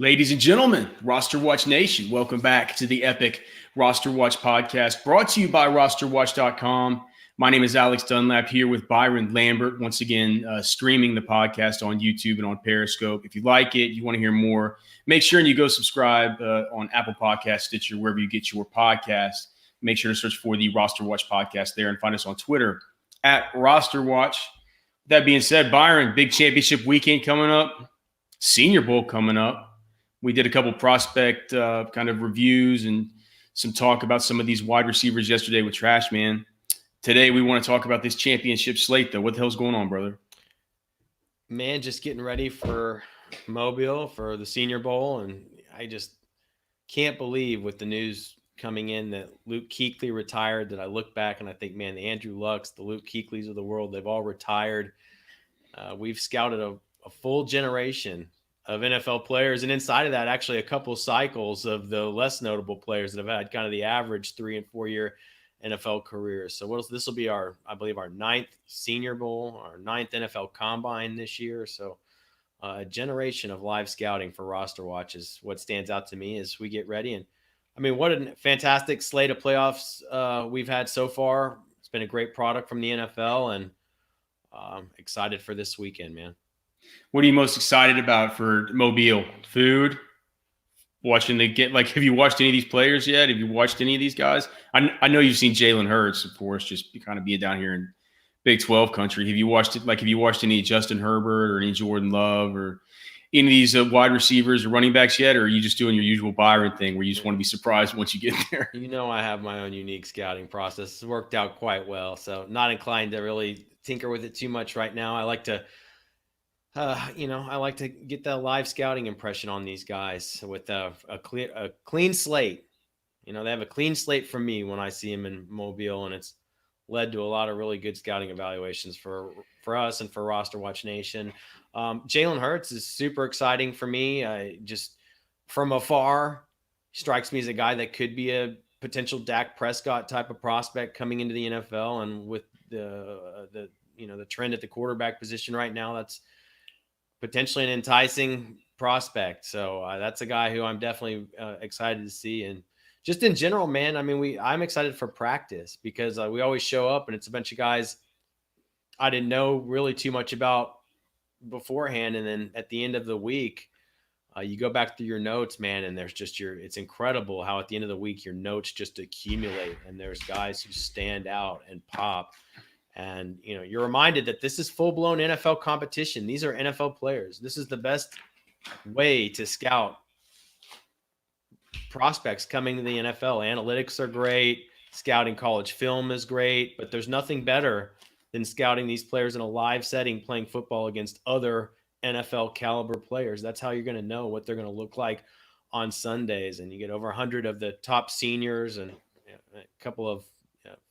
Ladies and gentlemen, RosterWatch Nation, welcome back to the epic RosterWatch podcast brought to you by RosterWatch.com. My name is Alex Dunlap here with Byron Lambert, once again streaming the podcast on YouTube and on Periscope. If you like it, you want to hear more, make sure you go subscribe on Apple Podcasts, Stitcher, wherever you get your podcast. Make sure to search for the RosterWatch podcast there and find us on Twitter at RosterWatch. That being said, Byron, big championship weekend coming up, Senior Bowl coming up. We did a couple prospect kind of reviews and some talk about some of these wide receivers yesterday with Trash Man. Today, we want to talk about this championship slate, though. What the hell's going on, brother? Man, just getting ready for Mobile for the Senior Bowl. And I just can't believe with the news coming in that Luke Kuechly retired, that I look back and I think, man, the Andrew Lucks, the Luke Kuechleys of the world, they've all retired. We've scouted a full generation of NFL players, and inside of that, actually a couple cycles of the less notable players that have had kind of the average 3 and 4 year NFL careers. So this will be I believe our 9th Senior Bowl, our 9th NFL Combine this year. So a generation of live scouting for Roster Watch is what stands out to me as we get ready. And I mean, what a fantastic slate of playoffs we've had so far. It's been a great product from the NFL, and excited for this weekend, man. What are you most excited about for Mobile? Food? Watching have you watched any of these players yet? Have you watched any of these guys? I know you've seen Jalen Hurts, of course, just kind of being down here in Big 12 country. Have you watched any Justin Herbert or any Jordan Love or any of these wide receivers or running backs yet? Or are you just doing your usual Byron thing where you just want to be surprised once you get there? You know, I have my own unique scouting process. It's worked out quite well. So not inclined to really tinker with it too much right now. I like to I like to get that live scouting impression on these guys with a clean slate. You know, they have a clean slate for me when I see them in Mobile, and it's led to a lot of really good scouting evaluations for us and for Roster Watch Nation. Jalen Hurts is super exciting for me. Just from afar, strikes me as a guy that could be a potential Dak Prescott type of prospect coming into the NFL, and with the trend at the quarterback position right now, that's potentially an enticing prospect. So that's a guy who I'm definitely excited to see. And just in general, man, I mean, I'm excited for practice because we always show up and it's a bunch of guys I didn't know really too much about beforehand. And then at the end of the week, you go back through your notes, man, and there's just it's incredible how at the end of the week, your notes just accumulate and there's guys who stand out and pop. And, you know, you're reminded that this is full-blown NFL competition. These are NFL players. This is the best way to scout prospects coming to the NFL. Analytics are great. Scouting college film is great. But there's nothing better than scouting these players in a live setting playing football against other NFL caliber players. That's how you're going to know what they're going to look like on Sundays. And you get over 100 of the top seniors and a couple of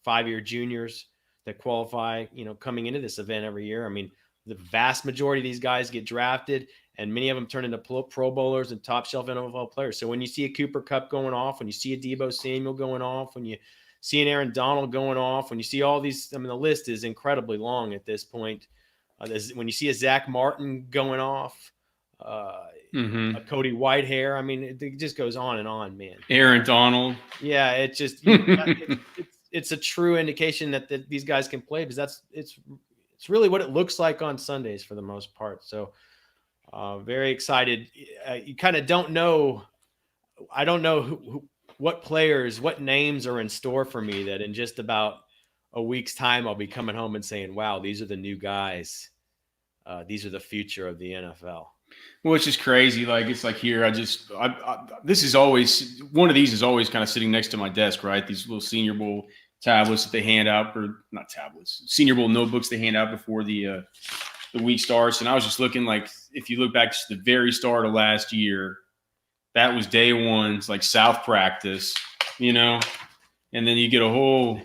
5-year juniors that qualify, coming into this event every year. I mean, the vast majority of these guys get drafted, and many of them turn into Pro Bowlers and top shelf NFL players. So when you see a Cooper Kupp going off, when you see a Deebo Samuel going off, when you see an Aaron Donald going off, when you see all these, I mean, the list is incredibly long at this point. When you see a Zach Martin going off, a Cody Whitehair, I mean, it just goes on and on, man. Aaron Donald. Yeah, it just it's a true indication that these guys can play, because it's really what it looks like on Sundays for the most part. So very excited. You kind of don't know. I don't know what players, what names are in store for me that in just about a week's time, I'll be coming home and saying, wow, these are the new guys. These are the future of the NFL. Well, it's just crazy. Like, it's like here, this is always, one of these is always kind of sitting next to my desk, right? These little Senior Bowl tablets that they hand out, or not tablets, Senior Bowl notebooks they hand out before the week starts. And I was just looking, like, if you look back to the very start of last year, that was day one's like South practice, and then you get a whole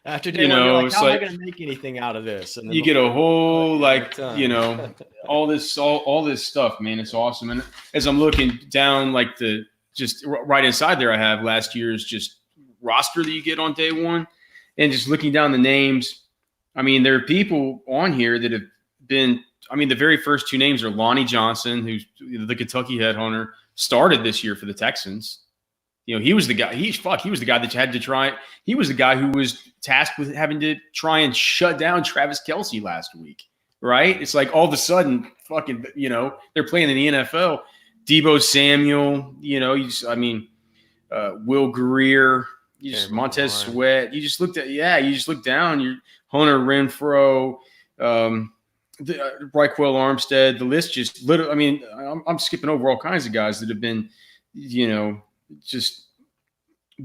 after day one, you're like, how am I going to make anything out of this? And you get a whole all this stuff, man. It's awesome. And as I'm looking down, like just right inside there, I have last year's just roster that you get on day one, and just looking down the names. I mean, there are people on here that been – I mean, the very first two names are Lonnie Johnson, who's the Kentucky headhunter, started this year for the Texans. He was the guy. He was the guy that you had to try. He was the guy who was tasked with having to try and shut down Travis Kelce last week, right? It's like all of a sudden, fucking, they're playing in the NFL. Deebo Samuel, Will Greer, Montez Sweat. You just looked down. You're Hunter Renfrow, Raquel Armstead. The list just literally. I mean, I'm skipping over all kinds of guys that have been, just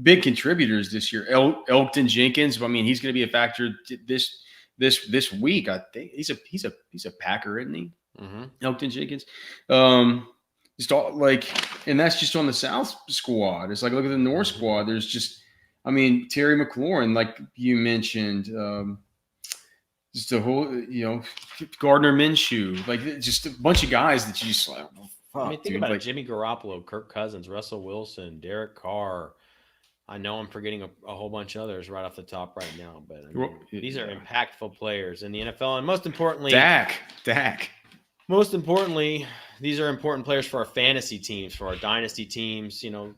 big contributors this year. Elgton Jenkins. I mean, he's going to be a factor this week. I think he's a Packer, isn't he? Mm-hmm. Elgton Jenkins. And that's just on the South squad. It's like, look at the North squad. There's just, Terry McLaurin, like you mentioned, just a whole, Gardner Minshew, like just a bunch of guys that you just like. Think about it. Jimmy Garoppolo, Kirk Cousins, Russell Wilson, Derek Carr. I know I'm forgetting a whole bunch of others right off the top right now, but these are impactful players in the NFL, and most importantly, Dak. Most importantly, these are important players for our fantasy teams, for our dynasty teams. The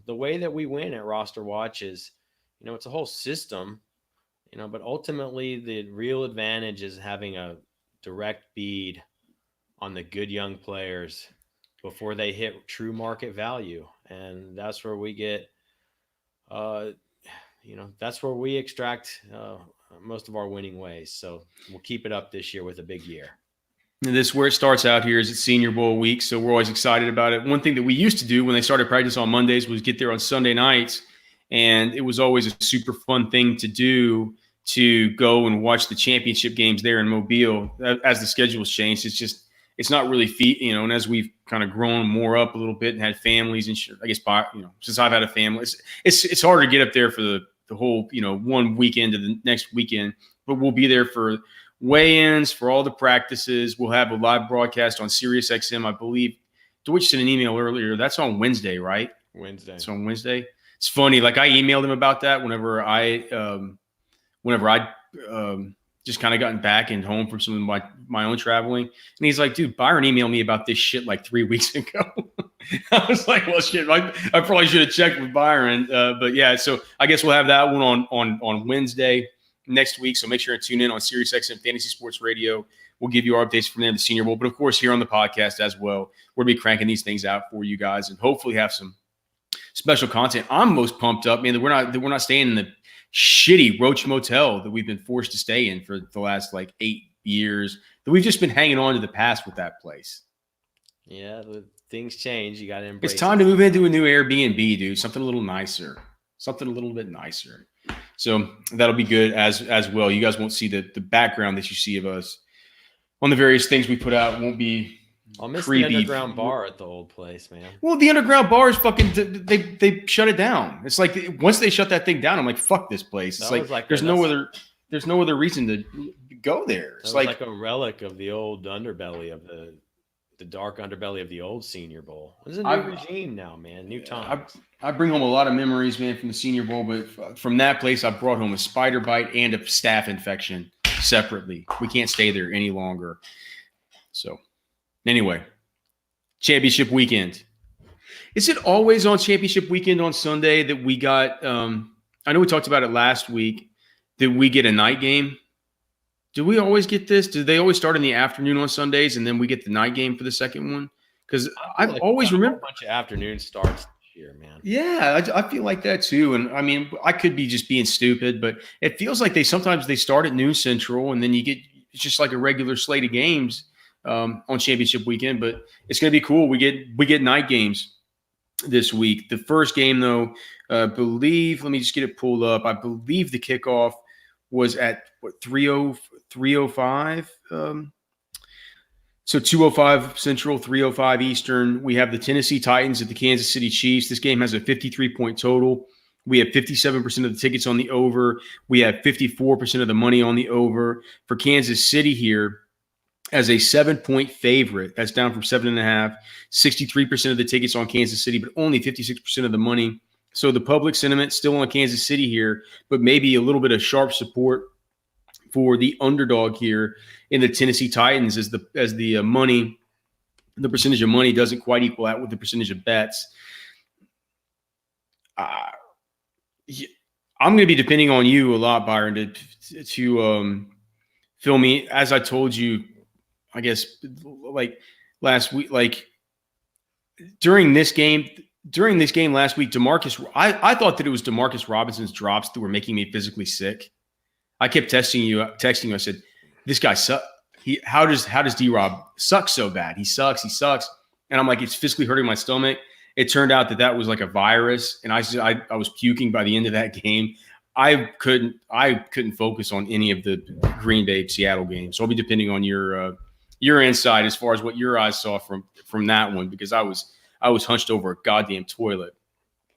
way that we win at Roster Watch is, it's a whole system, but ultimately the real advantage is having a direct bead on the good young players before they hit true market value. And that's where we get, that's where we extract most of our winning ways. So we'll keep it up this year with a big year. And this where it starts out here is it's Senior Bowl week, so we're always excited about it. One thing that we used to do when they started practice on Mondays was get there on Sunday nights, and it was always a super fun thing to do to go and watch the championship games there in Mobile. As the schedule's changed, it's not really and as we've kind of grown more up a little bit and had families and shit, I guess since I've had a family, it's harder to get up there for the whole one weekend to the next weekend, but we'll be there for weigh-ins, for all the practices. We'll have a live broadcast on SiriusXM, I believe. Deutsch sent an email earlier. That's on Wednesday, right? Wednesday. It's on Wednesday. It's funny. Like I emailed him about that whenever I just kind of gotten back and home from some of my own traveling. And he's like, dude, Byron emailed me about this shit like 3 weeks ago. I was like, well, shit, I probably should have checked with Byron. But yeah, so I guess we'll have that one on Wednesday next week. So make sure to tune in on SiriusXM Fantasy Sports Radio. We'll give you our updates from there, the Senior Bowl, but of course here on the podcast as well. We'll be cranking these things out for you guys and hopefully have some special content. I'm most pumped up, man, that we're not staying in the shitty Roach Motel that we've been forced to stay in for the last 8 years. That we've just been hanging on to the past with that place. Yeah, things change. You got to embrace. It's time to move into a new Airbnb, dude. Something a little nicer. Something a little bit nicer. So that'll be good as well. You guys won't see the background that you see of us on the various things we put out. It won't be I'll miss creepy. The underground bar at the old place, man. Well, the underground bar is fucking. They shut it down. It's like once they shut that thing down, I'm like, fuck this place. It's like there's no other reason to go there. It's like a relic of the old underbelly of the dark underbelly of the old Senior Bowl. There's a new regime now, man. New times. I bring home a lot of memories, man, from the Senior Bowl, but from that place, I brought home a spider bite and a staph infection separately. We can't stay there any longer. So, anyway, championship weekend. Is it always on championship weekend on Sunday that we got I know we talked about it last week, that we get a night game? Do we always get this? Do they always start in the afternoon on Sundays and then we get the night game for the second one? Because I've always remembered a bunch of afternoon starts this year, man. Yeah, I feel like that too. And I mean, I could be just being stupid, but it feels like they sometimes start at noon Central and then it's just like a regular slate of games on championship weekend. But it's going to be cool. We get night games this week. The first game, though, let me just get it pulled up. I believe the kickoff was at 3:05. So 2:05 Central, 3:05 Eastern. We have the Tennessee Titans at the Kansas City Chiefs. This game has a 53-point total. We have 57% of the tickets on the over. We have 54% of the money on the over. For Kansas City here, as a 7-point favorite, that's down from 7.5. 63% of the tickets on Kansas City, but only 56% of the money. So the public sentiment still on Kansas City here, but maybe a little bit of sharp support for the underdog here in the Tennessee Titans as the money, the percentage of money doesn't quite equal out with the percentage of bets. I'm going to be depending on you a lot, Byron, to fill me. As I told you, I guess like last week, like during this game last week, I thought that it was DeMarcus Robinson's drops that were making me physically sick. I kept texting you. I said, "This guy sucks. How does D-Rob suck so bad? He sucks. And I'm like, it's physically hurting my stomach. It turned out that was like a virus, and I was puking by the end of that game. I couldn't focus on any of the Green Bay Seattle games. So I'll be depending on your insight as far as what your eyes saw from that one, because I was hunched over a goddamn toilet.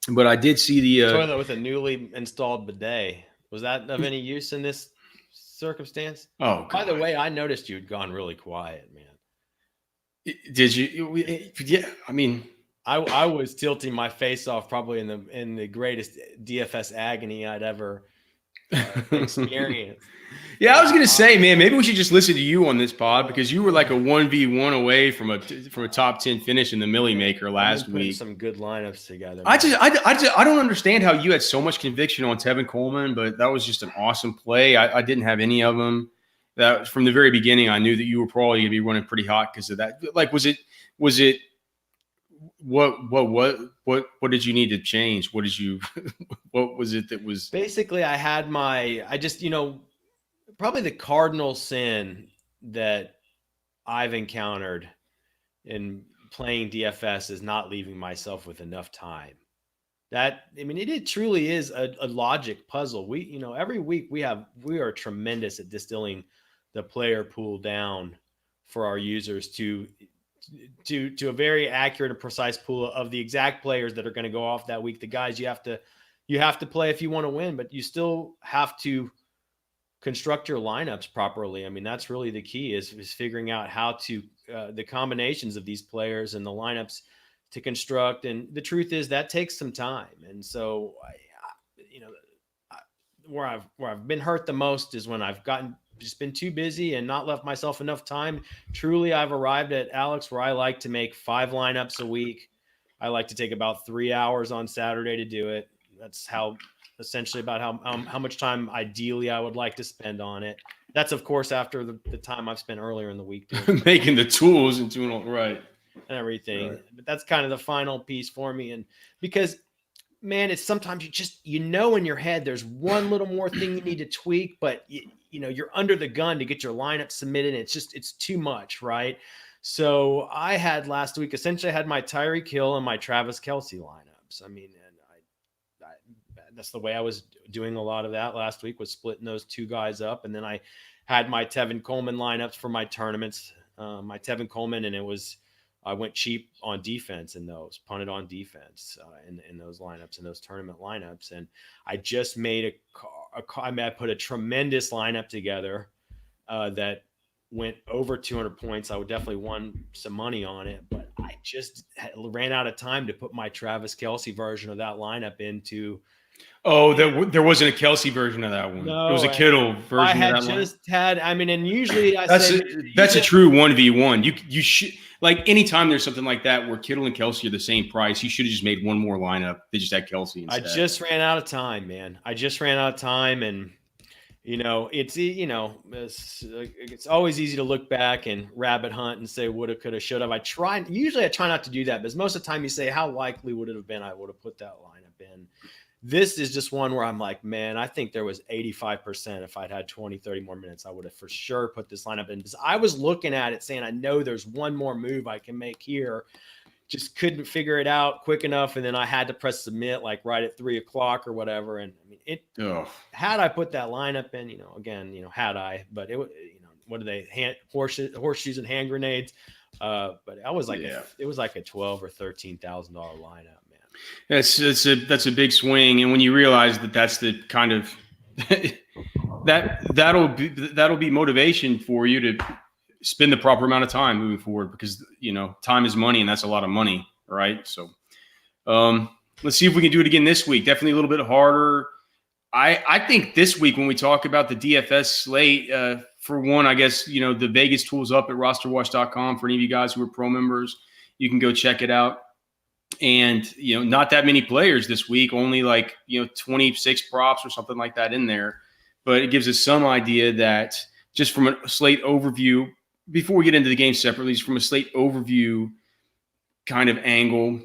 But I did see the toilet with a newly installed bidet. Was that of any use in this circumstance? Oh, God. By the way, I noticed you had gone really quiet, man. Did you? Yeah, I mean, I was tilting my face off probably in the greatest DFS agony I'd ever experienced. Yeah, I was gonna say, man, maybe we should just listen to you on this pod, because you were like a 1v1 away from a top 10 finish in the Millie Maker last week. Some good lineups together. I don't understand how you had so much conviction on Tevin Coleman, but that was just an awesome play. I didn't have any of them. That from the very beginning, I knew that you were probably gonna be running pretty hot because of that. Like, was it? What did you need to change? What was it that was basically? I just probably the cardinal sin that I've encountered in playing DFS is not leaving myself with enough time. It truly is a logic puzzle. Every week we are tremendous at distilling the player pool down for our users to a very accurate and precise pool of the exact players that are going to go off that week. The guys you have to play if you want to win, but you still have to construct your lineups properly. I mean, that's really the key is figuring out how to the combinations of these players and the lineups to construct. And the truth is that takes some time. And so, where I've been hurt the most is when I've just been too busy and not left myself enough time. Truly, I've arrived at, Alex, where I like to make 5 lineups a week. I like to take about 3 hours on Saturday to do it. That's essentially about how much time ideally I would like to spend on it. That's, of course, after the time I've spent earlier in the week doing making the tools and doing all right and everything. Right. But that's kind of the final piece for me. And because, man, it's sometimes in your head there's one little more thing you need to tweak, but you're under the gun to get your lineup submitted. And it's too much, right? So I had last week essentially had my Tyreek Hill and my Travis Kelce lineups. I mean, and that's the way I was doing a lot of that last week, was splitting those two guys up. And then I had my Tevin Coleman lineups for my tournaments, my Tevin Coleman, and I went cheap on defense in those, punted on defense in those lineups, in those tournament lineups. And I just made I put a tremendous lineup together that went over 200 points. I would definitely won some money on it, but I just ran out of time to put my Travis Kelce version of that lineup into. Oh, there wasn't a Kelce version of that one. No, it was a Kittle version. I had of that just had. I mean, and usually that's a true 1v1. You should, like, anytime there's something like that where Kittle and Kelce are the same price, you should have just made one more lineup. They just had Kelce instead. I just ran out of time, man. And it's always easy to look back and rabbit hunt and say woulda, coulda, shoulda. Usually I try not to do that, because most of the time you say, how likely would it have been I would have put that lineup in? This is just one where I'm like, man, I think there was 85% if I'd had 20, 30 more minutes, I would have for sure put this lineup in. Because I was looking at it saying, I know there's one more move I can make here. Just couldn't figure it out quick enough. And then I had to press submit like right at 3:00 or whatever. And I mean, had I put that lineup in, had I, but it, what are they, horseshoes and hand grenades? But I was like, it was like a $12,000 or $13,000 lineup. That's a big swing, and when you realize that that's the kind of that'll be motivation for you to spend the proper amount of time moving forward, because time is money, and that's a lot of money, right? So let's see if we can do it again this week. Definitely a little bit harder. I think this week when we talk about the DFS slate, for one, I guess, the Vegas tool's up at rosterwatch.com for any of you guys who are pro members. You can go check it out. And, not that many players this week, only 26 props or something like that in there. But it gives us some idea that just from a slate overview, before we get into the game separately, just from a slate overview kind of angle,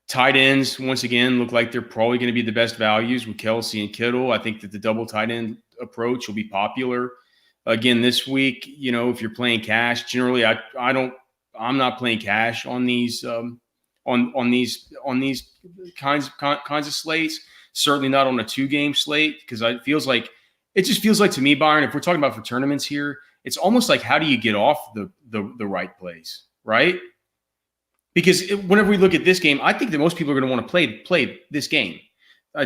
tight ends, once again, look like they're probably going to be the best values with Kelsey and Kittle. I think that the double tight end approach will be popular again this week. If you're playing cash, generally, I'm not playing cash on these on these kinds of slates. Certainly not on a 2-game slate, because it just feels like to me, Byron, if we're talking about for tournaments here, it's almost like, how do you get off the right plays, right? Because whenever we look at this game, I think that most people are going to want to play this game.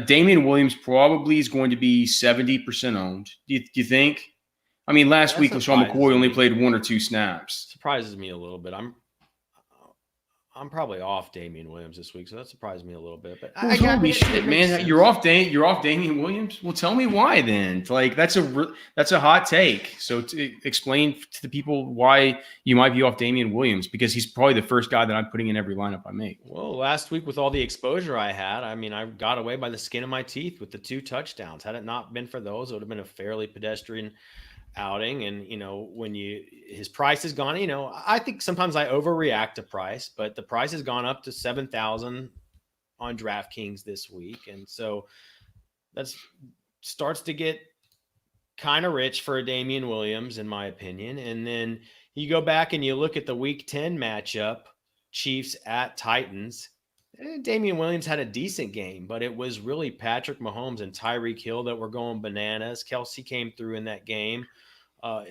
Damian Williams probably is going to be 70% owned. Do you think? I mean, last week, LaShawn McCoy only played 1 or 2 snaps. Surprises me a little bit. I'm probably off Damian Williams this week, so that surprised me a little bit. But holy shit, man! You're off Damian Williams. Well, tell me why then. That's a hot take. So explain to the people why you might be off Damian Williams, because he's probably the first guy that I'm putting in every lineup I make. Well, last week with all the exposure I had, I mean, I got away by the skin of my teeth with the 2 touchdowns. Had it not been for those, it would have been a fairly pedestrian outing. And when his price has gone, I think sometimes I overreact to price, but the price has gone up to 7,000 on DraftKings this week, and so that's starts to get kind of rich for a Damian Williams, in my opinion. And then you go back and you look at the week 10 matchup, Chiefs at Titans. Damian Williams had a decent game, but it was really Patrick Mahomes and Tyreek Hill that were going bananas. Kelsey came through in that game, but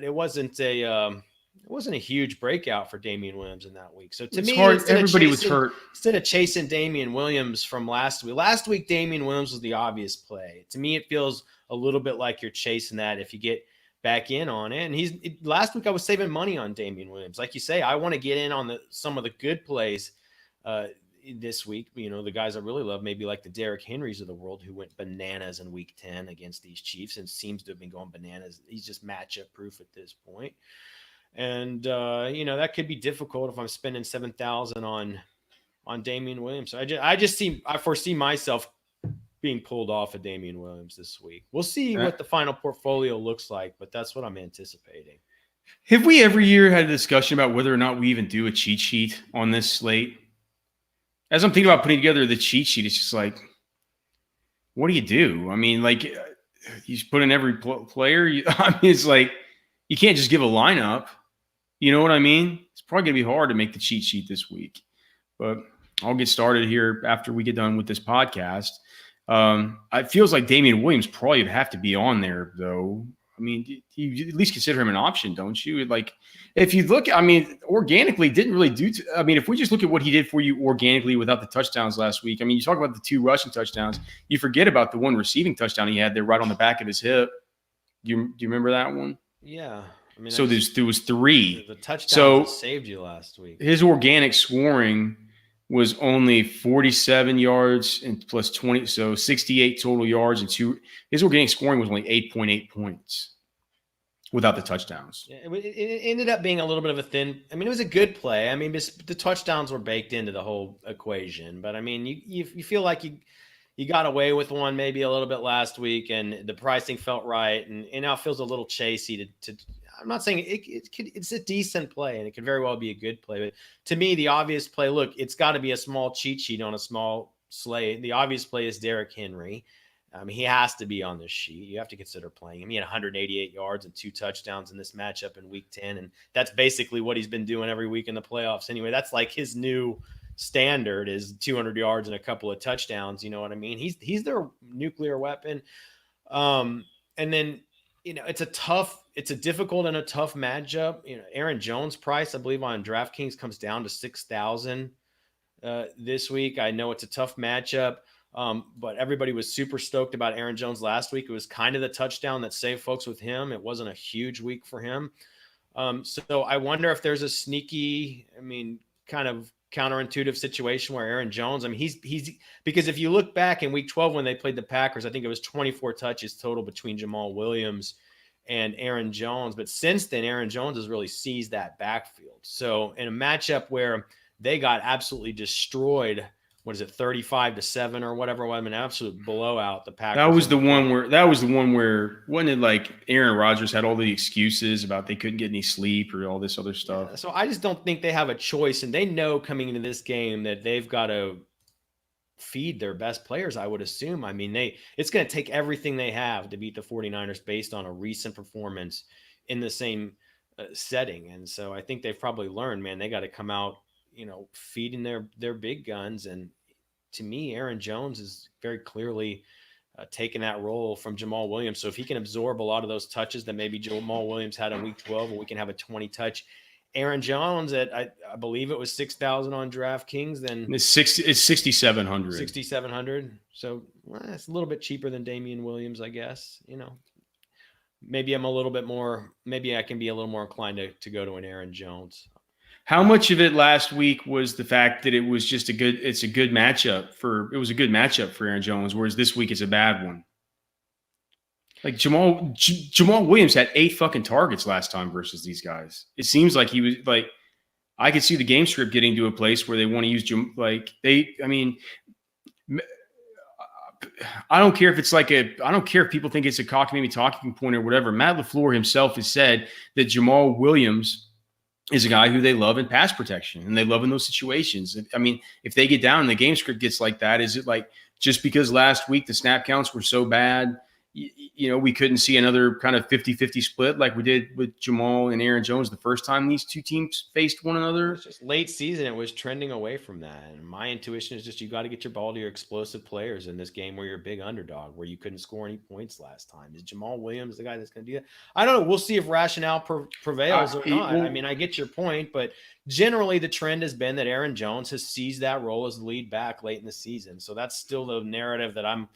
it wasn't a huge breakout for Damian Williams in that week. So to me, everybody was hurt. Instead of chasing Damian Williams from last week, Damian Williams was the obvious play. To me, it feels a little bit like you're chasing that if you get back in on it. And last week I was saving money on Damian Williams. Like you say, I want to get in on some of the good plays this week. The guys I really love, maybe like the Derrick Henrys of the world, who went bananas in week 10 against these Chiefs and seems to have been going bananas. He's just matchup proof at this point. And, that could be difficult if I'm spending 7,000 on Damian Williams. So I foresee myself being pulled off of Damian Williams this week. We'll see what the final portfolio looks like, but that's what I'm anticipating. Have we every year had a discussion about whether or not we even do a cheat sheet on this slate? As I'm thinking about putting together the cheat sheet, it's just like, what do you do? I mean, you put in every player. It's like, you can't just give a lineup. You know what I mean? It's probably going to be hard to make the cheat sheet this week. But I'll get started here after we get done with this podcast. It feels like Damian Williams probably would have to be on there, though. I mean, you at least consider him an option, don't you? If you look, organically didn't really do. If we just look at what he did for you organically without the touchdowns last week, you talk about the 2 rushing touchdowns. You forget about the 1 receiving touchdown he had there right on the back of his hip. Do you remember that one? Yeah. So there was 3. The touchdown that saved you last week. His organic scoring was only 47 yards and plus 20, so 68 total yards and 2. His organic scoring was only 8.8 points without the touchdowns. Yeah, it ended up being a little bit of a thin. It was a good play. The touchdowns were baked into the whole equation, but you feel like you got away with one maybe a little bit last week, and the pricing felt right, and now it feels a little chasey to I'm not saying it's a decent play, and it could very well be a good play. But to me, the obvious play, look, it's got to be a small cheat sheet on a small slate. The obvious play is Derrick Henry. He has to be on this sheet. You have to consider playing him. He had 188 yards and 2 touchdowns in this matchup in week 10. And that's basically what he's been doing every week in the playoffs. Anyway, that's like his new standard is 200 yards and a couple of touchdowns. You know what I mean? He's their nuclear weapon. And then, it's a difficult and a tough matchup. Aaron Jones' price, I believe on DraftKings comes down to 6,000 this week. I know it's a tough matchup. But everybody was super stoked about Aaron Jones last week. It was kind of the touchdown that saved folks with him. It wasn't a huge week for him. So I wonder if there's a sneaky, kind of counterintuitive situation where Aaron Jones, I mean, he's because if you look back in week 12 when they played the Packers, I think it was 24 touches total between Jamal Williams and Aaron Jones. But since then, Aaron Jones has really seized that backfield. So in a matchup where they got absolutely destroyed, what is it, 35-7 or whatever? I mean, absolute blowout. The Packers. That was the one where wasn't it like Aaron Rodgers had all the excuses about they couldn't get any sleep or all this other stuff. Yeah, so I just don't think they have a choice, and they know coming into this game that they've got to feed their best players, I would assume. I mean, it's going to take everything they have to beat the 49ers based on a recent performance in the same setting. And so I think they've probably learned, man, they got to come out, feeding their big guns. And to me, Aaron Jones is very clearly taking that role from Jamal Williams. So if he can absorb a lot of those touches that maybe Jamal Williams had in week 12, or we can have a 20-touch Aaron Jones at, I believe it was 6,000 on DraftKings. Then it's 6,700. 6,700. So it's a little bit cheaper than Damian Williams, I guess. Maybe I'm a little bit more. Maybe I can be a little more inclined to go to an Aaron Jones. How much of it last week was the fact that it was just a good matchup for Aaron Jones, whereas this week is a bad one? Like Jamal Williams had 8 fucking targets last time versus these guys. It seems like he was like, I could see the game script getting to a place where they want to use I don't care if it's I don't care if people think it's a maybe talking point or whatever. Matt LaFleur himself has said that Jamal Williams is a guy who they love in pass protection, and they love in those situations. I mean, if they get down and the game script gets like that, is it like just because last week the snap counts were so bad, we couldn't see another kind of 50-50 split like we did with Jamal and Aaron Jones the first time these two teams faced one another? It's just late season, it was trending away from that. And my intuition is just you got to get your ball to your explosive players in this game where you're a big underdog, where you couldn't score any points last time. Is Jamal Williams the guy that's going to do that? I don't know. We'll see if rationale prevails or not. I mean, I get your point, but generally the trend has been that Aaron Jones has seized that role as the lead back late in the season. So that's still the narrative that I'm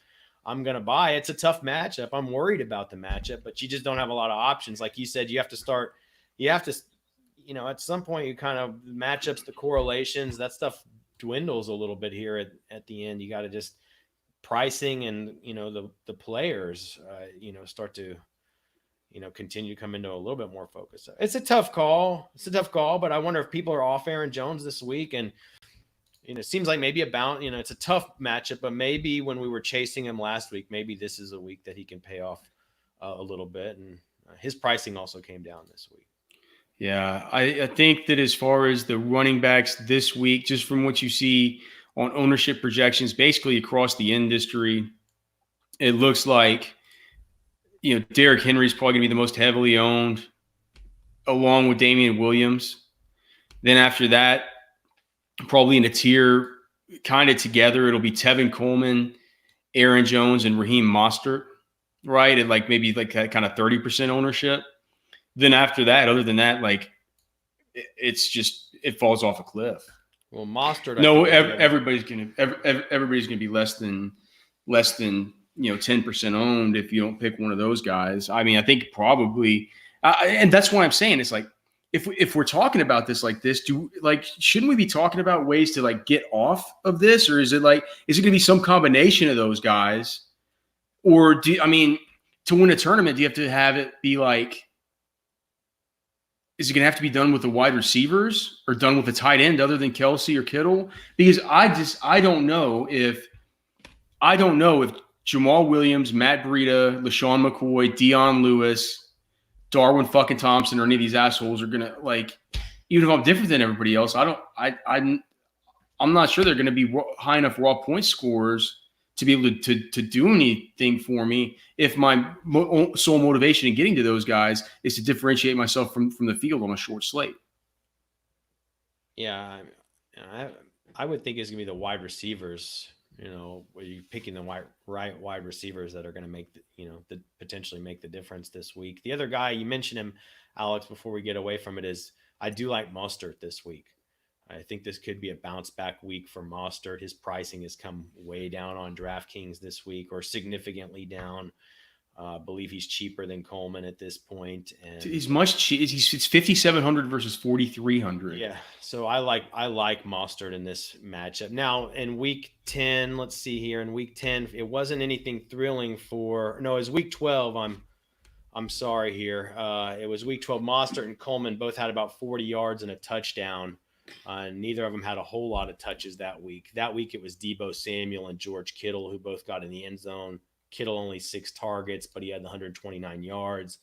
going to buy. It's a tough matchup. I'm worried about the matchup, but you just don't have a lot of options. Like you said, at some point you kind of matchups, the correlations, that stuff dwindles a little bit here at the end. You got to just pricing and, the players, start to, continue to come into a little bit more focus. It's a tough call. But I wonder if people are off Aaron Jones this week, and, it seems like maybe it's a tough matchup, but maybe when we were chasing him last week, maybe this is a week that he can pay off a little bit. And his pricing also came down this week. Yeah, I think that as far as the running backs this week, just from what you see on ownership projections, basically across the industry, it looks like, Derrick Henry is probably going to be the most heavily owned, along with Damian Williams. Then after that, probably in a tier kind of together, it'll be Tevin Coleman, Aaron Jones, and Raheem Mostert, right? At maybe that kind of 30% ownership. Then after that, other than that, it falls off a cliff. Well, Mostert. Everybody's gonna be less than 10% owned if you don't pick one of those guys. I mean, I think probably, and that's why I'm saying it's like, if we're talking about this like this, shouldn't we be talking about ways to get off of this, or is it going to be some combination of those guys, or to win a tournament, do you have to have it be is it going to have to be done with the wide receivers or done with a tight end other than Kelsey or Kittle? Because I don't know if Jamal Williams, Matt Breida, LaShawn McCoy, Dion Lewis, Darwin fucking Thompson, or any of these assholes are gonna even if I'm different than everybody else, I'm not sure they're gonna be high enough raw point scorers to be able to do anything for me if my sole motivation in getting to those guys is to differentiate myself from the field on a short slate. Yeah, I would think it's gonna be the wide receivers. Where you picking the right wide receivers that are going to make potentially make the difference this week. The other guy, you mentioned him, Alex, before we get away from it, is I do like Mostert this week. I think this could be a bounce back week for Mostert. His pricing has come way down on DraftKings this week, or significantly down. I believe he's cheaper than Coleman at this point, and he's much cheap. It's 5,700 versus 4,300. Yeah, so I like Mostert in this matchup. Now in week 10, let's see here. In week 10, it wasn't anything thrilling for. No, it was week 12. I'm sorry here. It was week 12. Mostert and Coleman both had about 40 yards and a touchdown. Neither of them had a whole lot of touches that week. That week it was Deebo Samuel and George Kittle who both got in the end zone. Kittle only 6 targets, but he had the 129 yards.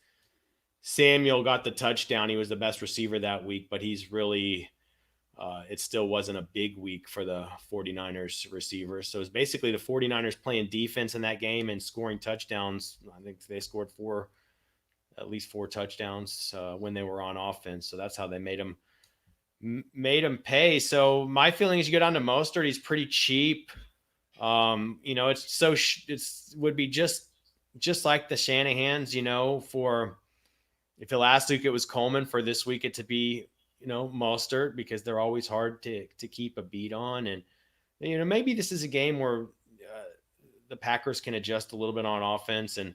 Samuel got the touchdown. He was the best receiver that week, but he's really it still wasn't a big week for the 49ers receivers. So it's basically the 49ers playing defense in that game and scoring touchdowns. I think they scored at least four touchdowns when they were on offense. So that's how they made them pay. So my feeling is you go down to Mostert, he's pretty cheap. It's would be just like the Shanahans, for if last week it was Coleman, for this week it to be, Mostert, because they're always hard to keep a beat on. And, maybe this is a game where the Packers can adjust a little bit on offense and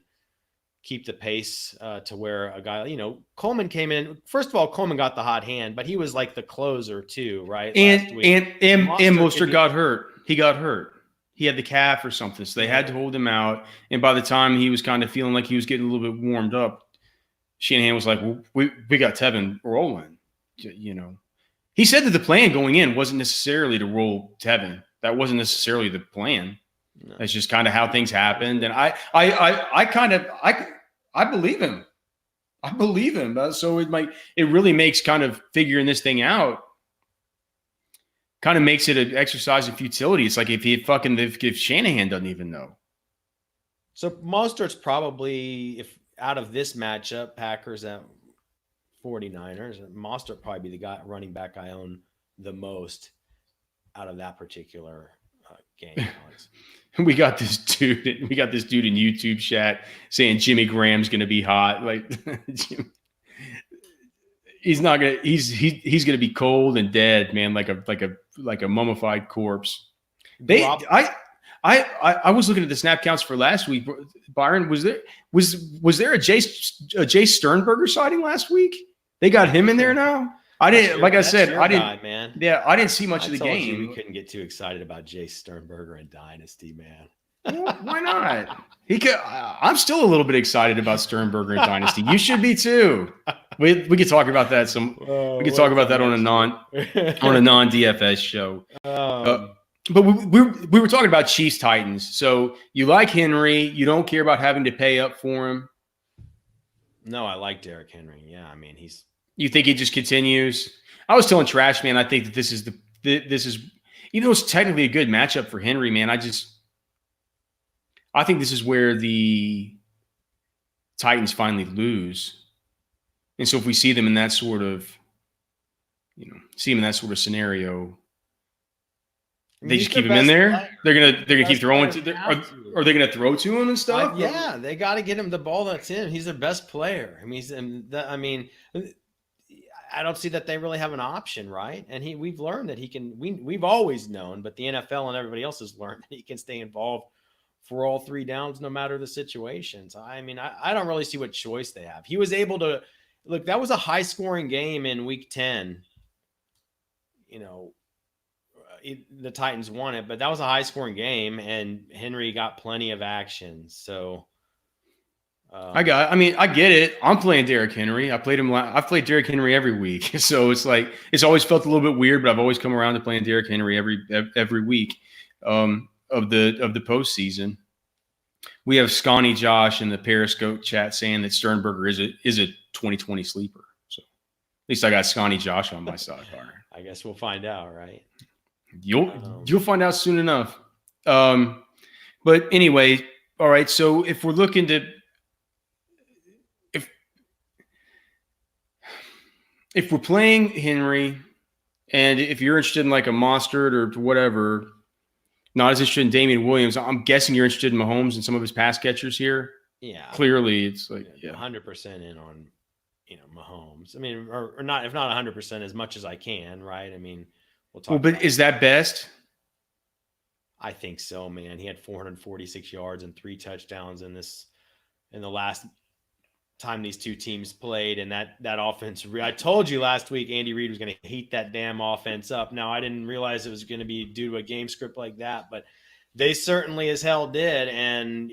keep the pace to where a guy, Coleman came in. First of all, Coleman got the hot hand, but he was like the closer too, right? And Mostert got hurt. He got hurt. He had the calf or something, so they had to hold him out. And by the time he was kind of feeling like he was getting a little bit warmed up, Shanahan was like, well, we got Tevin rolling. He said that the plan going in wasn't necessarily to roll Tevin. That wasn't necessarily the plan. No. That's just kind of how things happened. And I believe him. I believe him. So it really makes kind of figuring this thing out, kind of makes it an exercise in futility. It's like if Shanahan doesn't even know. So Mostert's probably, if out of this matchup, Packers at 49ers, Mostert probably be the running back I own the most out of that particular game. We got this dude in YouTube chat saying Jimmy Graham's going to be hot. Like he's not going to. He's going to be cold and dead, man, like a mummified corpse. I was looking at the snap counts for last week. Byron, was there a Jay Sternberger sighting last week? They got him in there now. I didn't. Like I said, I didn't. Man. Yeah, I didn't see much of the game. We couldn't get too excited about Jay Sternberger and Dynasty, man. Well, why not? I'm still a little bit excited about Sternberger and Dynasty. You should be too. We could talk about that we could talk about that on a non DFS show. But we were talking about Chiefs Titans. So you like Henry, you don't care about having to pay up for him. No, I like Derrick Henry. Yeah, I mean You think he just continues? I was telling Trash, man, I think that this is even though it's technically a good matchup for Henry, man, I think this is where the Titans finally lose. And so if we see them in that sort of, scenario, they just keep him in there. Player. They're gonna keep throwing to. Are they gonna throw to him and stuff? Yeah, they got to get him the ball that's in. He's their best player. I don't see that they really have an option, right? And we've learned that he can. We've always known, but the NFL and everybody else has learned that he can stay involved for all 3 downs, no matter the situations. I don't really see what choice they have. He was able to look. That was a high-scoring game in Week 10. The Titans won it, but that was a high-scoring game, and Henry got plenty of action. So, I get it. I'm playing Derrick Henry. I've played Derrick Henry every week, so it's like it's always felt a little bit weird, but I've always come around to playing Derrick Henry every week of the postseason. We have Scotty Josh in the Periscope chat saying that Sternberger is a 2020 sleeper. So at least I got Scotty Josh on my side. I guess we'll find out, right? You'll find out soon enough. But anyway, all right. So if we're looking to, if we're playing Henry, and if you're interested in like a Mostert or whatever, not as interested in Damian Williams, I'm guessing you're interested in Mahomes and some of his pass catchers here. Yeah, clearly it's like 100% in on Mahomes. Or not, if not 100%, as much as I can, right? We'll talk. But is that best? I think so, man. He had 446 yards and 3 touchdowns in this in the last time these two teams played, and that offense. I told you last week Andy Reid was going to heat that damn offense up. Now I didn't realize it was going to be due to a game script like that, but they certainly as hell did. And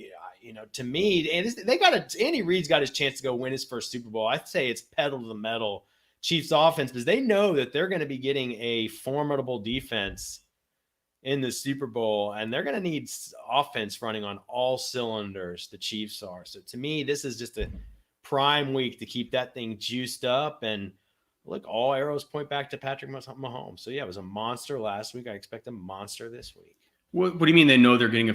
to me, Andy Reid's got his chance to go win his first Super Bowl. I'd say it's pedal to the metal Chiefs offense, because they know that they're going to be getting a formidable defense in the Super Bowl, and they're going to need offense running on all cylinders. The Chiefs are. So to me, this is just a prime week to keep that thing juiced up. And look, all arrows point back to Patrick Mahomes. So yeah, it was a monster last week. I expect a monster this week. What do you mean they know they're getting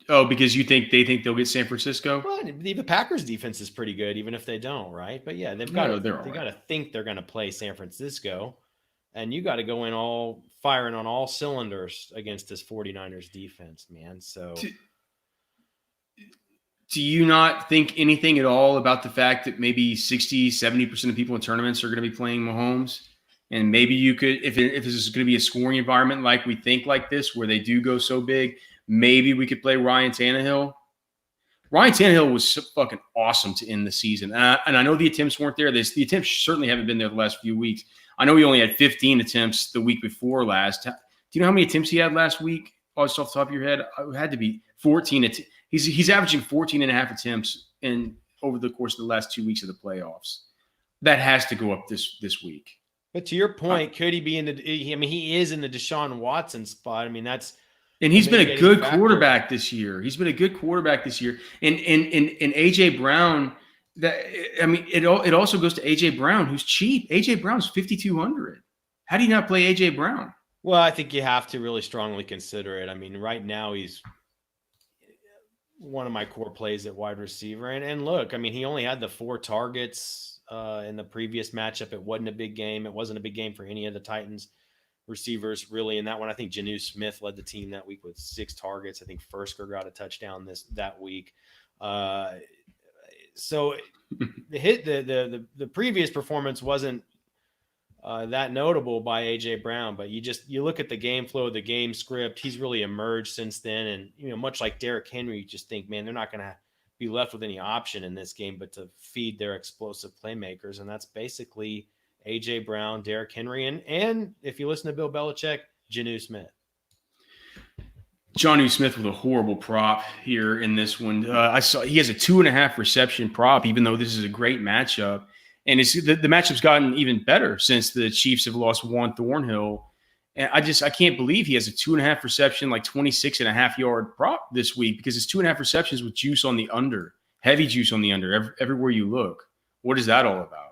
because they think they'll get San Francisco? Well, the Packers defense is pretty good, even if they don't, right? But yeah, they've got to think they're going to play San Francisco, and you got to go in firing on all cylinders against this 49ers defense, man. So do you not think anything at all about the fact that maybe 60-70% of people in tournaments are going to be playing Mahomes? And maybe you could, if this is going to be a scoring environment like we think like this, where they do go so big, maybe we could play Ryan Tannehill. Ryan Tannehill was fucking awesome to end the season. And I know the attempts weren't there. The attempts certainly haven't been there the last few weeks. I know he only had 15 attempts the week before last. Do you know how many attempts he had last week? Just off the top of your head, it had to be 14. He's averaging 14 and a half attempts over the course of the last 2 weeks of the playoffs. That has to go up this week. But to your point, could he be he is in the Deshaun Watson spot. And he's been a good quarterback this year. And AJ Brown, it also goes to AJ Brown, who's cheap. AJ Brown's $5,200. How do you not play AJ Brown? Well, I think you have to really strongly consider it. Right now he's one of my core plays at wide receiver. And look, he only had the 4 targets in the previous matchup. It wasn't a big game. It wasn't a big game for any of the Titans receivers really in that one. I think Jonnu Smith led the team that week with 6 targets. I think Fursker got a touchdown that week. So the previous performance wasn't that notable by AJ Brown, but you look at the game flow, the game script, he's really emerged since then. And, much like Derrick Henry, you just think, man, they're not going to be left with any option in this game, but to feed their explosive playmakers. And that's basically AJ Brown, Derrick Henry, and if you listen to Bill Belichick, Jonnu Smith. Jonnu Smith with a horrible prop here in this one. I saw he has a 2.5 reception prop, even though this is a great matchup. And the matchup's gotten even better since the Chiefs have lost Juan Thornhill. And I can't believe he has a 2.5 reception, like 26.5 yard prop this week, because it's 2.5 receptions with juice on the under, heavy juice on the under everywhere you look. What is that all about?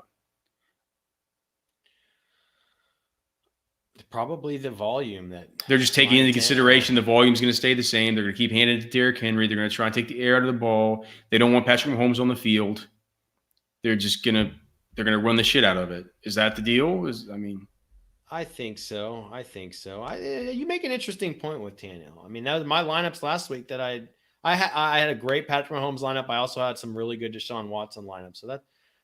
Probably the volume that they're just taking into consideration. The volume is going to stay the same. They're going to keep handing it to Derrick Henry. They're going to try and take the air out of the ball. They don't want Patrick Mahomes on the field. They're going to run the shit out of it. Is that the deal? I think so. You make an interesting point with Tannehill. That was my lineups last week that I had a great Patrick Mahomes lineup. I also had some really good Deshaun Watson lineups. So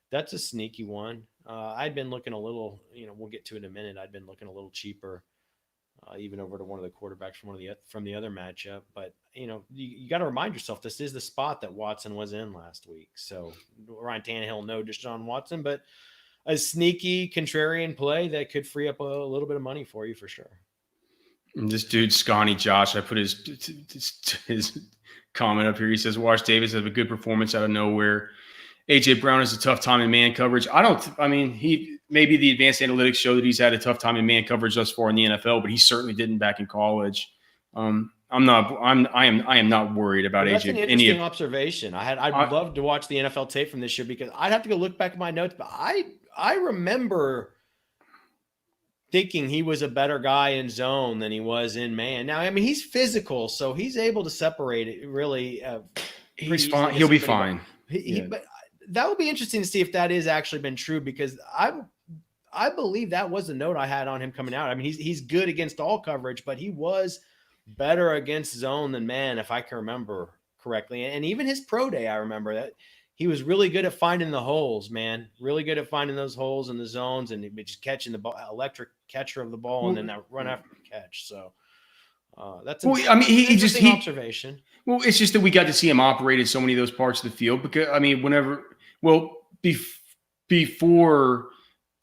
that's a sneaky one. I'd been looking a little, we'll get to it in a minute. I'd been looking a little cheaper, even over to one of the quarterbacks from the other matchup. But, you got to remind yourself, this is the spot that Watson was in last week. So Ryan Tannehill, no Deshaun Watson, but a sneaky contrarian play that could free up a little bit of money for you for sure. And this dude, Scotty Josh, I put his comment up here. He says, Wash Davis had a good performance out of nowhere. AJ Brown has a tough time in man coverage. He maybe the advanced analytics show that he's had a tough time in man coverage thus far in the NFL, but he certainly didn't back in college. I am not worried about AJ. That's an interesting observation. I'd love to watch the NFL tape from this year, because I'd have to go look back at my notes, but I remember thinking he was a better guy in zone than he was in man. Now, he's physical, so he's able to separate it really. He's fine. He'll be fine. But that would be interesting to see if that is actually been true, because I believe that was the note I had on him coming out. He's good against all coverage, but he was better against zone than man, if I can remember correctly. And even his pro day, I remember that he was really good at finding the holes, man. Really good at finding those holes in the zones and just catching the ball, electric catcher of the ball, and then that run after the catch. So That's well, I mean, he just observation. Well, it's just that we got to see him operate in so many of those parts of the field because I mean, before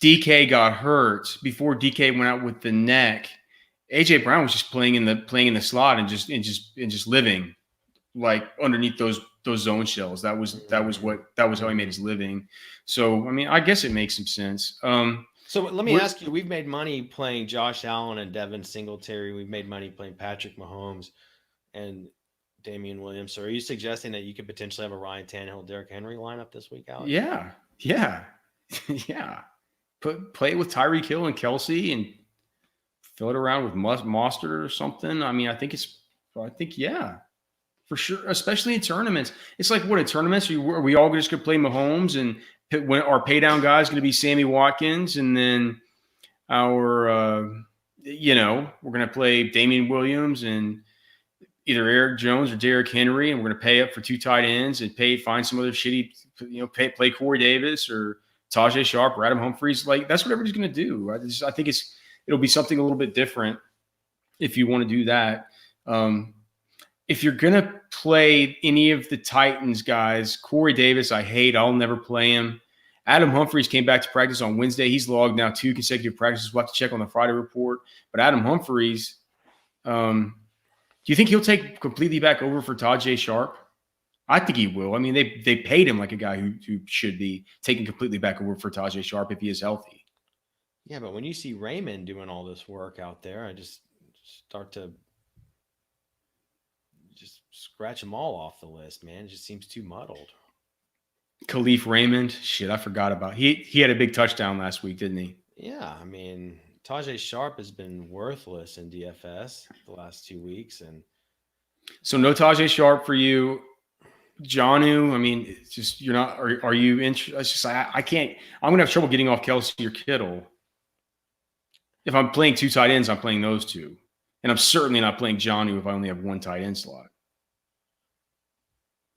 DK got hurt, before DK went out with the neck, AJ Brown was just playing in the slot and just living like underneath those zone shells. That was how he made his living. So I mean, I guess it makes some sense. So let me ask you: we've made money playing Josh Allen and Devin Singletary. We've made money playing Patrick Mahomes and Damian Williams. So are you suggesting that you could potentially have a Ryan Tannehill, Derrick Henry lineup this week, Alex? Yeah. Play it with Tyreek Hill and Kelsey and fill it around with Mostert or something. I mean, I think yeah, for sure. Especially in tournaments, it's like what in tournaments are we all just gonna play Mahomes and when our pay down guy is going to be Sammy Watkins, and then our we're going to play Damian Williams and either Eric Jones or Derrick Henry, and we're going to pay up for 2 tight ends and find some other shitty, play Corey Davis or Tajay Sharp or Adam Humphries. Like that's what everybody's going to do. I think it'll be something a little bit different if you want to do that. If you're going to play any of the Titans guys, Corey Davis, I hate. I'll never play him. Adam Humphries came back to practice on Wednesday. He's logged now 2 consecutive practices. We'll have to check on the Friday report. But Adam Humphries, do you think he'll take completely back over for Tajay Sharp? I think he will. I mean, they paid him like a guy who should be taking completely back over for Tajay Sharp if he is healthy. Yeah, but when you see Raymond doing all this work out there, I just start to just scratch them all off the list, man. It just seems too muddled. Khalif Raymond, shit, I forgot about. He had a big touchdown last week, didn't he? Yeah, I mean, Tajay Sharp has been worthless in DFS the last 2 weeks, and so no Tajay Sharp for you, Jonnu. I mean, it's just you're not. Are you interested? It's just I can't. I'm gonna have trouble getting off Kelsey or Kittle. If I'm playing 2 tight ends, I'm playing those 2, and I'm certainly not playing Jonnu if I only have 1 tight end slot.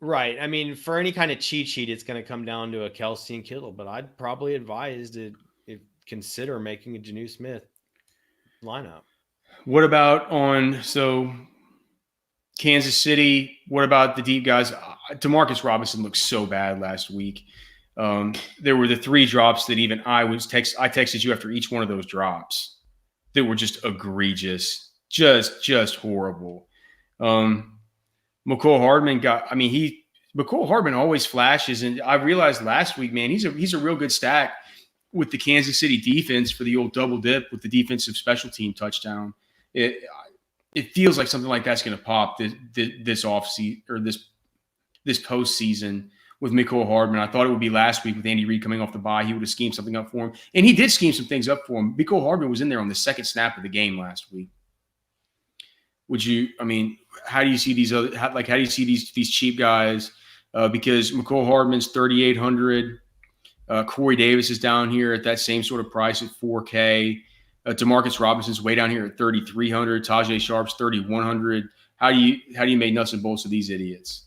Right. I mean, for any kind of cheat sheet, it's going to come down to a Kelsey and Kittle, but I'd probably advise to consider making a Jonnu Smith lineup. What about Kansas City? What about the deep guys? DeMarcus Robinson looked so bad last week. There were the 3 drops that even I texted you after each one of those drops that were just egregious, just horrible. McCole Hardman McCole Hardman always flashes, and I realized last week, man, he's a real good stack with the Kansas City defense for the old double dip with the defensive special team touchdown. It feels like something like that's going to pop this offseason or this postseason with McCole Hardman. I thought it would be last week with Andy Reid coming off the bye. He would have schemed something up for him, and he did scheme some things up for him. McCole Hardman was in there on the second snap of the game last week. How do you see these cheap guys? Because McCole Hardman's 3,800. Corey Davis is down here at that same sort of price at 4K. DeMarcus Robinson's way down here at 3,300. Tajay Sharp's 3,100. How do you make nuts and bolts of these idiots?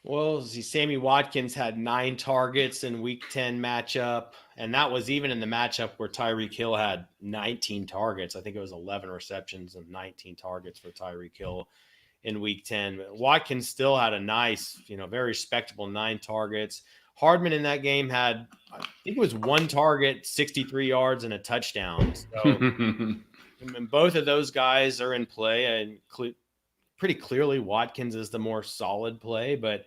Well, Sammy Watkins had 9 targets in Week 10 matchup, and that was even in the matchup where Tyreek Hill had 19 targets. I think it was 11 receptions and 19 targets for Tyreek Hill in Week 10. But Watkins still had a nice, very respectable 9 targets. Hardman in that game had, I think it was 1 target, 63 yards, and a touchdown. So both of those guys are in play, and pretty clearly Watkins is the more solid play, but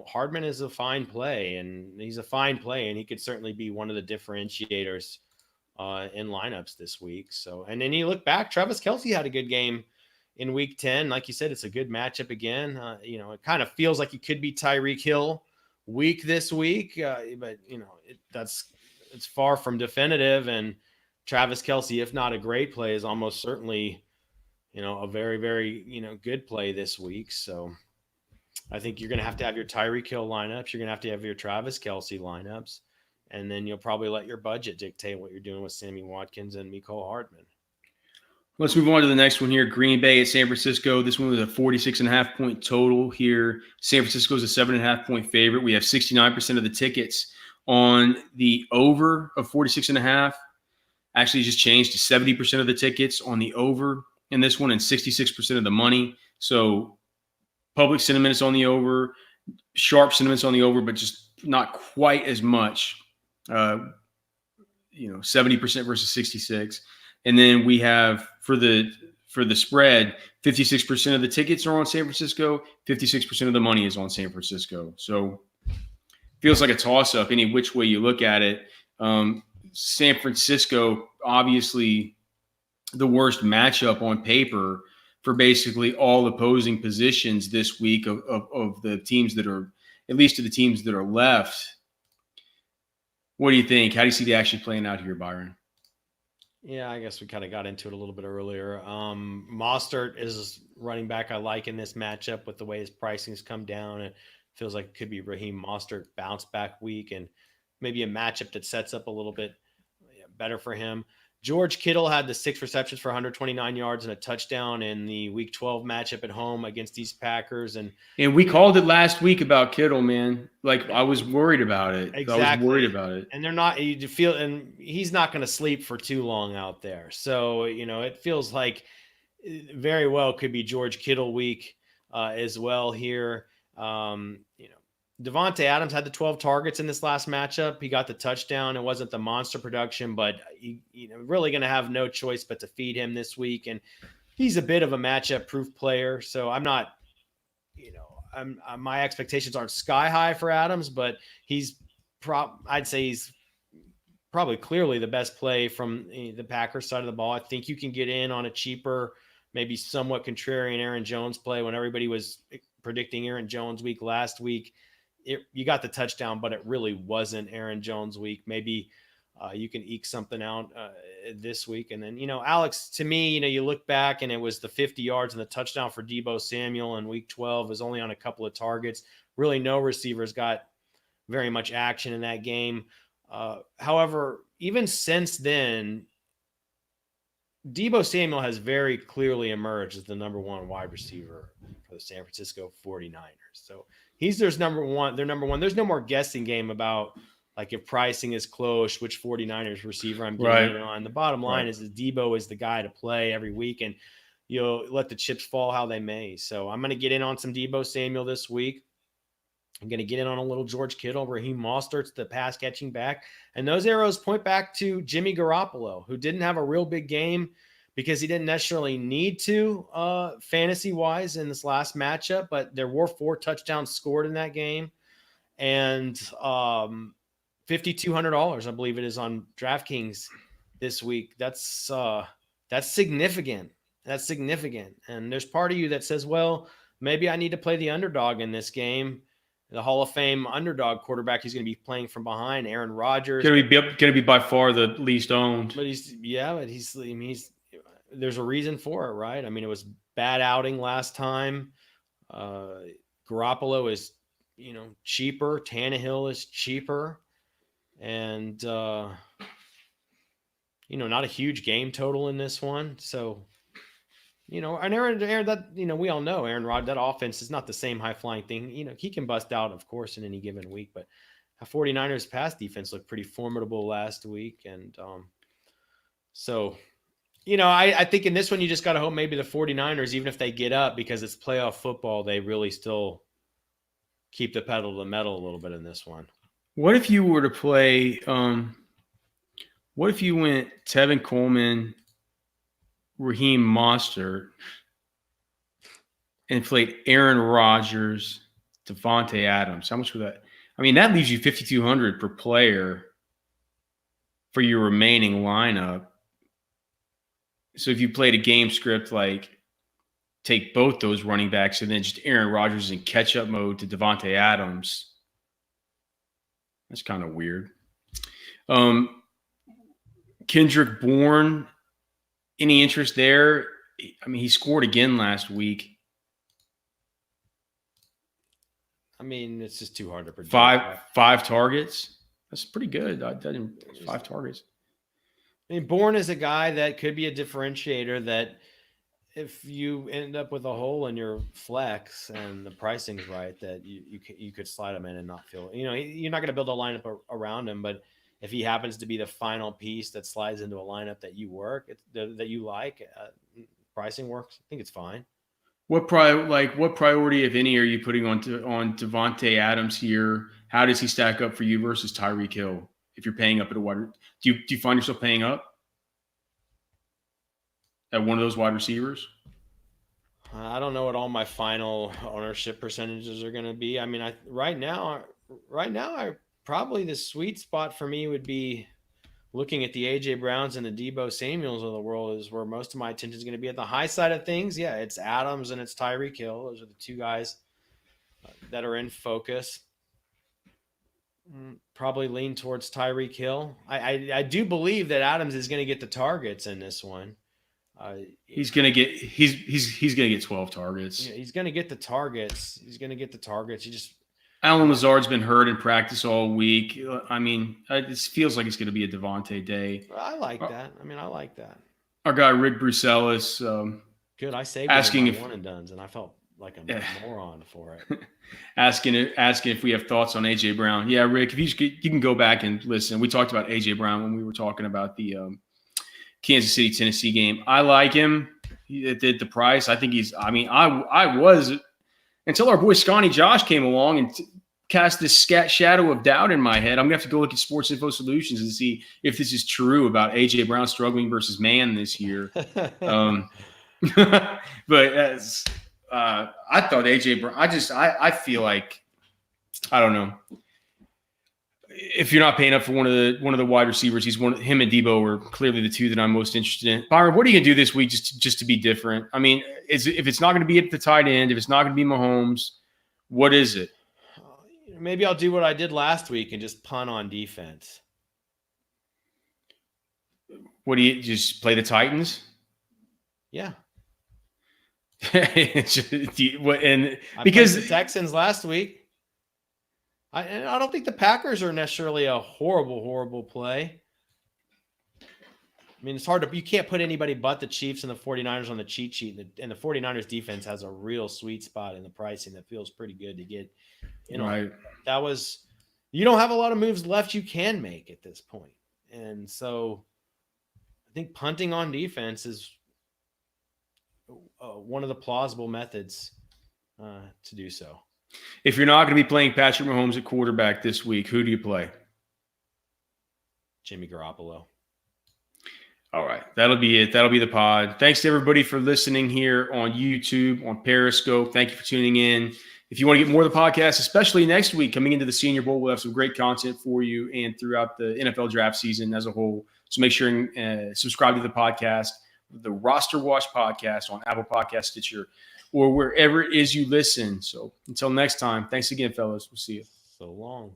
Hardman is a fine play, and he's a fine play, and he could certainly be one of the differentiators in lineups this week. So, and then you look back, Travis Kelce had a good game in Week 10. Like you said, it's a good matchup again. It kind of feels like it could be Tyreek Hill week this week, but it's far from definitive, and Travis Kelce, if not a great play, is almost certainly a very, very, good play this week. So I think you're going to have your Tyreek Hill lineups. You're going to have your Travis Kelce lineups, and then you'll probably let your budget dictate what you're doing with Sammy Watkins and McCole Hardman. Let's move on to the next one here. Green Bay at San Francisco. This one was a 46.5 point total here. San Francisco is a 7.5 point favorite. We have 69% of the tickets on the over of 46.5. Actually just changed to 70% of the tickets on the over in this one and 66% of the money. So public sentiment is on the over, sharp sentiments on the over, but just not quite as much. 70% versus 66. And then we have for the spread, 56% of the tickets are on San Francisco, 56% of the money is on San Francisco. So feels like a toss-up any which way you look at it. San Francisco, obviously the worst matchup on paper for basically all opposing positions this week of the teams that are, at least of the teams that are left. What do you think? How do you see the action playing out here, Byron? Yeah, I guess we kind of got into it a little bit earlier. Mostert is running back I like in this matchup with the way his pricing's come down. It feels like it could be Raheem Mostert bounce back week and maybe a matchup that sets up a little bit better for him. George Kittle had the 6 receptions for 129 yards and a touchdown in the Week 12 matchup at home against these Packers. And we called it last week about Kittle, man. Like, I was worried about it. Exactly. I was worried about it. And they're not – you feel – and he's not going to sleep for too long out there. So, it feels like very well could be George Kittle week as well here. Davante Adams had the 12 targets in this last matchup. He got the touchdown. It wasn't the monster production, but really going to have no choice but to feed him this week. And he's a bit of a matchup proof player. So I'm not, my expectations aren't sky high for Adams, but I'd say he's probably clearly the best play from the Packers side of the ball. I think you can get in on a cheaper, maybe somewhat contrarian Aaron Jones play when everybody was predicting Aaron Jones week last week. You got the touchdown, but it really wasn't Aaron Jones week. Maybe you can eke something out this week. And then, Alex, to me, you look back and it was the 50 yards and the touchdown for Deebo Samuel in week 12 was only on a couple of targets. Really no receivers got very much action in that game. However, even since then, Deebo Samuel has very clearly emerged as the number one wide receiver for the San Francisco 49ers. So he's their number one. There's no more guessing game about like if pricing is close, which 49ers receiver I'm getting on. The bottom line is that Deebo is the guy to play every week, and you'll let the chips fall how they may. So I'm going to get in on some Deebo Samuel this week. I'm going to get in on a little George Kittle. Raheem Mostert's the pass catching back. And those arrows point back to Jimmy Garoppolo, who didn't have a real big game because he didn't necessarily need to fantasy-wise in this last matchup, but there were 4 touchdowns scored in that game. And $5,200, I believe it is, on DraftKings this week. That's significant. That's significant. And there's part of you that says, well, maybe I need to play the underdog in this game. The Hall of Fame underdog quarterback he's going to be playing from behind, Aaron Rodgers. Going to be by far the least owned. But there's a reason for it, right? I mean, it was bad outing last time. Garoppolo is, cheaper. Tannehill is cheaper. And, not a huge game total in this one. So, and Aaron, that, we all know Aaron Rodgers, that offense is not the same high flying thing. He can bust out, of course, in any given week, but 49ers pass defense looked pretty formidable last week. And, I think in this one, you just got to hope maybe the 49ers, even if they get up because it's playoff football, they really still keep the pedal to the metal a little bit in this one. What if you were to play, what if you went Tevin Coleman, Raheem Mostert, and played Aaron Rodgers, Davante Adams? How much would that? I mean, that leaves you $5,200 per player for your remaining lineup. So if you played a game script like take both those running backs and then just Aaron Rodgers in catch-up mode to Davante Adams, that's kind of weird. Kendrick Bourne, any interest there? I mean, he scored again last week. I mean, it's just too hard to predict. Five targets. That's pretty good. 5 targets. I mean, Bourne is a guy that could be a differentiator that if you end up with a hole in your flex and the pricing's right, that you could slide him in and not feel, you're not going to build a lineup around him, but if he happens to be the final piece that slides into a lineup that you that you like, pricing works, I think it's fine. What priority, if any, are you putting on Devontae Adams here? How does he stack up for you versus Tyreek Hill? If you're paying up at a wide, do you find yourself paying up at one of those wide receivers? I don't know what all my final ownership percentages are going to be. I mean, right now, probably the sweet spot for me would be looking at the AJ Browns and the Deebo Samuels of the world is where most of my attention is going to be. At the high side of things, yeah, it's Adams and it's Tyreek Hill. Those are the two guys that are in focus. Probably lean towards Tyreek Hill. I do believe that Adams is going to get the targets in this one. He's gonna get 12 targets. Yeah, he's gonna get the targets. Allen Lazard's been hurt in practice all week. I mean, it feels like it's going to be a Devontae day. I like that. I like that. Our guy Rick Brucelis. Good. I saved asking if one and dones, and I felt like a moron for it. asking if we have thoughts on AJ Brown. Yeah, Rick, if you can go back and listen. We talked about AJ Brown when we were talking about the Kansas City Tennessee game. I like him. At the price, I think he's. I mean, I was. Until our boy Scotty Josh came along and cast this shadow of doubt in my head. I'm going to have to go look at Sports Info Solutions and see if this is true about A.J. Brown struggling versus man this year. But as I thought A.J. Brown, I feel like, I don't know. If you're not paying up for one of the wide receivers, him and Deebo are clearly the two that I'm most interested in. Byron, what are you gonna do this week just to be different? I mean, if it's not going to be at the tight end, if it's not going to be Mahomes, what is it? Maybe I'll do what I did last week and just punt on defense. What do you just play the Titans? Yeah. Because the Texans last week. I don't think the Packers are necessarily a horrible play. I mean, it's hard you can't put anybody but the Chiefs and the 49ers on the cheat sheet. And the 49ers defense has a real sweet spot in the pricing that feels pretty good to get. Right. You don't have a lot of moves left you can make at this point. And so I think punting on defense is one of the plausible methods to do so. If you're not going to be playing Patrick Mahomes at quarterback this week, who do you play? Jimmy Garoppolo. All right. That'll be it. That'll be the pod. Thanks to everybody for listening here on YouTube, on Periscope. Thank you for tuning in. If you want to get more of the podcast, especially next week, coming into the Senior Bowl, we'll have some great content for you and throughout the NFL draft season as a whole. So make sure and subscribe to the podcast, the Roster Watch podcast on Apple Podcast, Stitcher, or wherever it is you listen. So until next time, thanks again, fellas. We'll see you. So long.